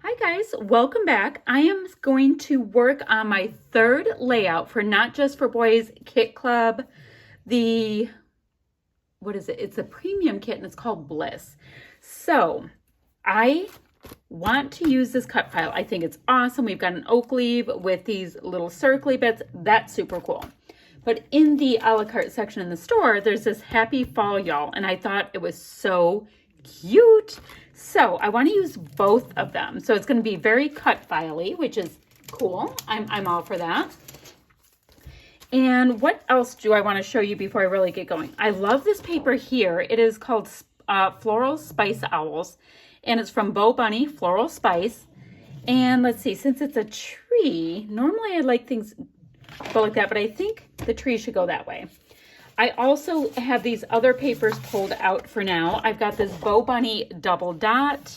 Hi guys, welcome back. I am going to work on my third layout for Not Just for Boys Kit Club. What is it? It's a premium kit and it's called Bliss. So I want to use this cut file. I think it's awesome. We've got an oak leaf with these little circly bits. That's super cool. But in the a la carte section in the store, there's this Happy Fall Y'all, and I thought it was so cute. So I want to use both of them. So it's going to be very cut filey, which is cool. I'm all for that. And what else do I want to show you before I really get going? I love this paper here. It is called Floral Spice Owls, and it's from Bo Bunny Floral Spice. And let's see, since it's a tree, normally I like things go like that, but I think the tree should go that way. I also have these other papers pulled out for now. I've got this Bo Bunny Double Dot,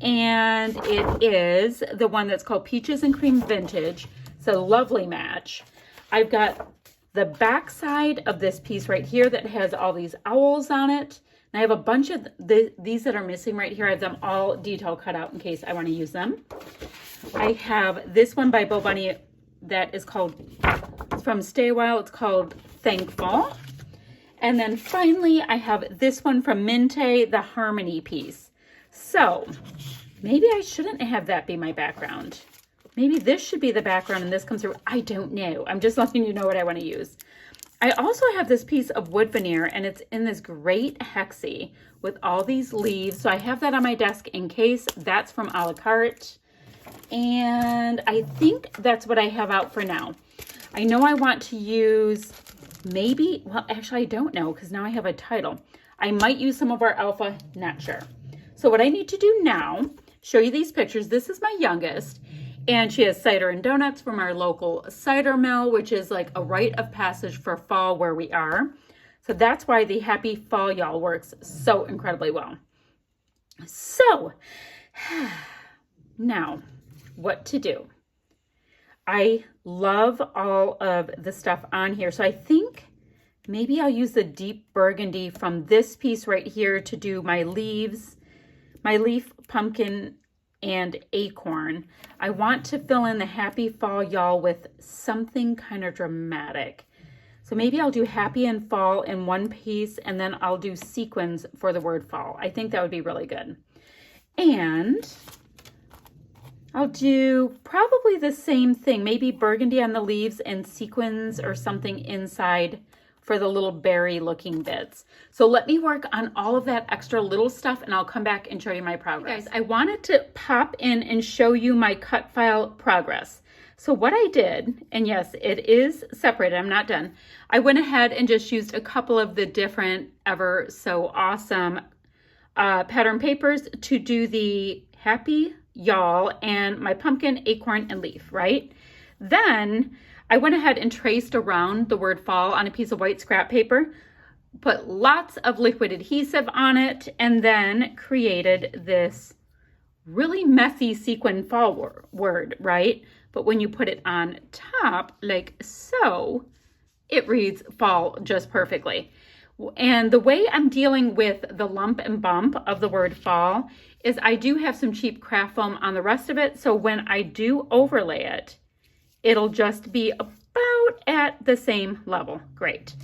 and it is the one that's called Peaches and Cream Vintage. It's a lovely match. I've got the back side of this piece right here that has all these owls on it. And I have a bunch of these that are missing right here. I have them all detail cut out in case I want to use them. I have this one by Bo Bunny that is called, from Stay A While, it's called Thankful. And then finally, I have this one from Minte, the Harmony piece. So maybe I shouldn't have that be my background. Maybe this should be the background and this comes through. I don't know. I'm just letting you know what I want to use. I also have this piece of wood veneer, and it's in this great hexie with all these leaves. So I have that on my desk in case. That's from a la carte. And I think that's what I have out for now. I know I want to use maybe, well, actually I don't know because now I have a title. I might use some of our alpha, not sure. So what I need to do now, show you these pictures. This is my youngest, and she has cider and donuts from our local cider mill, which is like a rite of passage for fall where we are. So that's why the Happy Fall Y'all works so incredibly well. So now what to do. I love all of the stuff on here. So I think maybe I'll use the deep burgundy from this piece right here to do my leaves, my leaf, pumpkin, and acorn. I want to fill in the Happy Fall Y'all with something kind of dramatic. So maybe I'll do happy and fall in one piece, and then I'll do sequins for the word fall. I think that would be really good. And I'll do probably the same thing, maybe burgundy on the leaves and sequins or something inside for the little berry looking bits. So let me work on all of that extra little stuff and I'll come back and show you my progress. Hey guys, I wanted to pop in and show you my cut file progress. So what I did, and yes, it is separated, I'm not done. I went ahead and just used a couple of the different ever so awesome pattern papers to do the Happy Y'all and my pumpkin, acorn, and leaf, right? Then I went ahead and traced around the word fall on a piece of white scrap paper, put lots of liquid adhesive on it, and then created this really messy sequin fall word, right? But when you put it on top, like so, it reads fall just perfectly. And the way I'm dealing with the lump and bump of the word fall is I do have some cheap craft foam on the rest of it. So when I do overlay it, it'll just be about at the same level. Great.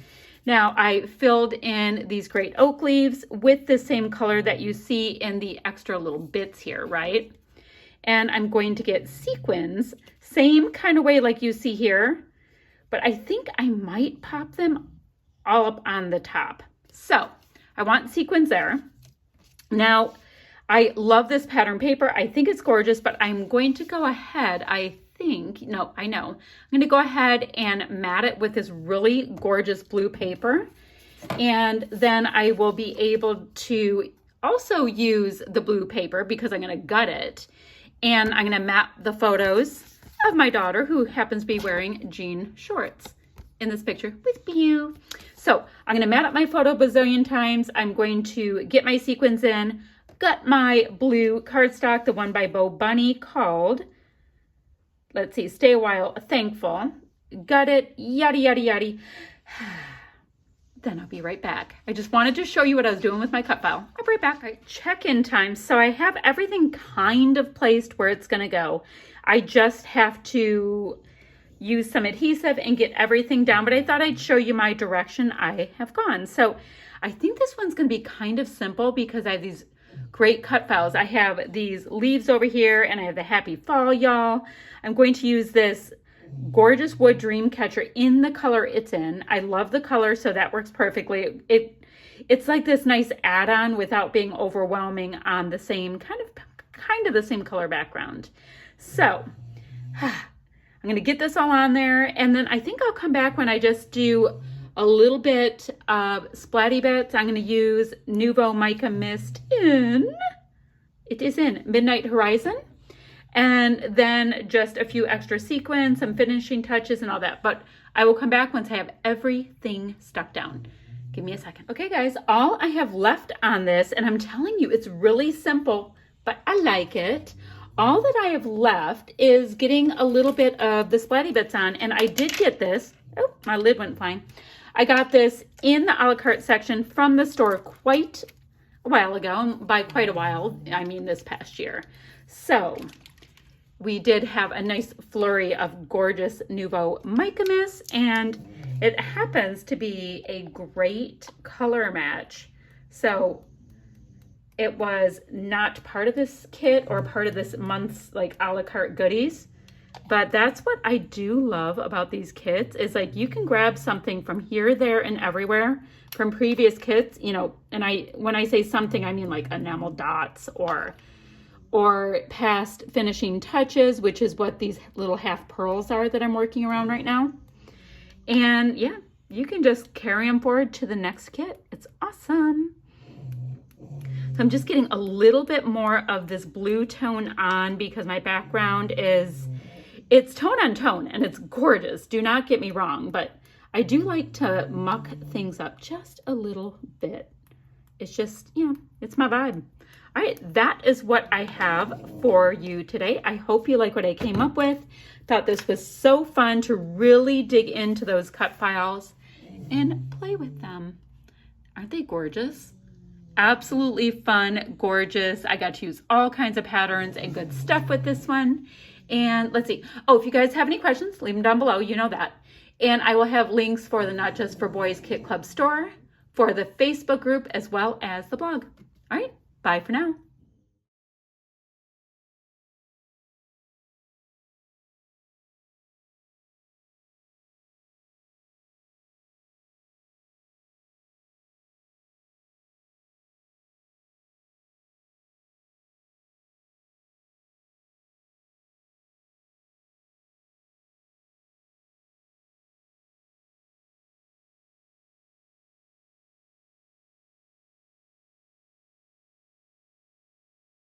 Now I filled in these great oak leaves with the same color that you see in the extra little bits here, right? And I'm going to get sequins, same kind of way like you see here, but I think I might pop them all up on the top. So I want sequins there. Now, I love this pattern paper. I think it's gorgeous, but I'm going to go ahead, I'm going to go ahead and mat it with this really gorgeous blue paper. And then I will be able to also use the blue paper because I'm going to gut it. And I'm going to mat the photos of my daughter who happens to be wearing jean shorts in this picture with you. So I'm going to mat up my photo a bazillion times. I'm going to get my sequins in, gut my blue cardstock, the one by Bo Bunny called, let's see, Stay A While, Thankful, gut it, yada, yada, yada. then I'll be right back. I just wanted to show you what I was doing with my cut file. I'll be right back. All right, check-in time. So I have everything kind of placed where it's gonna go. I just have to use some adhesive and get everything down, but I thought I'd show you my direction I have gone. So I think this one's gonna be kind of simple because I have these great cut files. I have these leaves over here and I have the happy fall, y'all. I'm going to use this gorgeous wood dream catcher in the color it's in. I love the color, so that works perfectly. It's like this nice add-on without being overwhelming on the same kind of the same color background. So I'm gonna get this all on there, and then I think I'll come back when I just do a little bit of splatty bits. I'm gonna use Nuvo Mica Mist in Midnight Horizon. And then just a few extra sequins, some finishing touches and all that. But I will come back once I have everything stuck down. Give me a second. Okay, guys, all I have left on this, and I'm telling you, it's really simple, but I like it. All that I have left is getting a little bit of the splatty bits on, and I did get this. Oh, my lid went flying. I got this in the a la carte section from the store quite a while ago. By quite a while, I mean this past year. So we did have a nice flurry of gorgeous Nuvo Mica Mist, and it happens to be a great color match. So it was not part of this kit or part of this month's like a la carte goodies, but that's what I do love about these kits is like you can grab something from here, there, and everywhere from previous kits, you know, and when I say something, I mean like enamel dots or past finishing touches, which is what these little half pearls are that I'm working around right now. And yeah, you can just carry them forward to the next kit. It's awesome. So I'm just getting a little bit more of this blue tone on because my background it's tone on tone and it's gorgeous. Do not get me wrong, but I do like to muck things up just a little bit. It's just, you know, it's my vibe. All right, that is what I have for you today. I hope you like what I came up with. Thought this was so fun to really dig into those cut files and play with them. Aren't they gorgeous? Absolutely fun, gorgeous. I got to use all kinds of patterns and good stuff with this one. And let's see. Oh, if you guys have any questions, leave them down below. You know that. And I will have links for the Not Just for Boys Kit Club store, for the Facebook group, as well as the blog. All right. Bye for now.